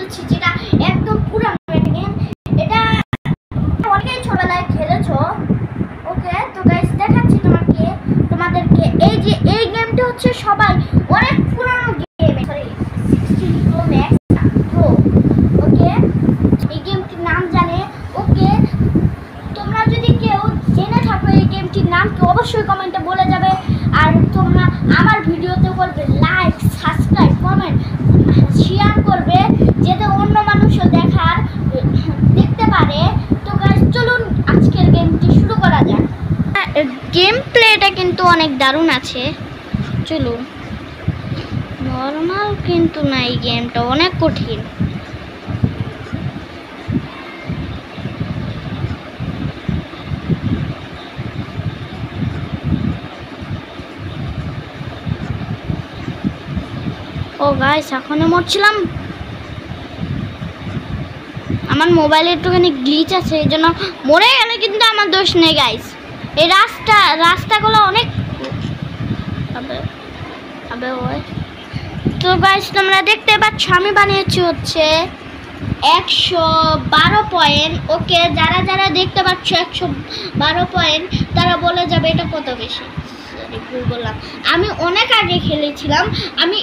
বলছি, যেটা একদম পুরানো একটা গেম। এটা অনেকেই ছোটবেলায় খেলেছো। ওকে, তো গাইস দেখাচ্ছি তোমাদেরকে। এই গেমটা হচ্ছে সবাই অনেক পুরানো game, sorry 16 pro max pro. Okay, এই গেমটির নাম জানে? ওকে, তোমরা যদি কেউ জেনে থাকো এই গেমটির নাম, তো অবশ্যই কমেন্টে বলে যাবে। আর তোমরা আমার ভিডিওতে বলবে লাইক, সাবস্ক্রাইব, কমেন্ট, শেয়ার করবে, যাতে অন্য মানুষও দেখতে পারে। তো গাইস চলুন আজকের গেমটি শুরু করা যাক। গেম প্লেটা কিন্তু অনেক দারুণ আছে, চলুন। নর্মাল কিন্তু না, এই গেমটা অনেক কঠিন। ও গাইস, এখনো মরছিলাম। আমার মোবাইলে একটুখানি গ্লিচ আছে, এই জন্য মরে গেলে কিন্তু আমার দোষ নেই গাইস। এই রাস্তাগুলো অনেক তো গাইস তোমরা দেখতে পাচ্ছ আমি বানিয়েছি হচ্ছে 112 পয়েন্ট। ওকে, যারা যারা দেখতে পাচ্ছ 112 পয়েন্ট, তারা বলে যাবে এটা কত বেশি। সরি, ভুল বললাম। আমি অনেক আগে খেলেছিলাম। আমি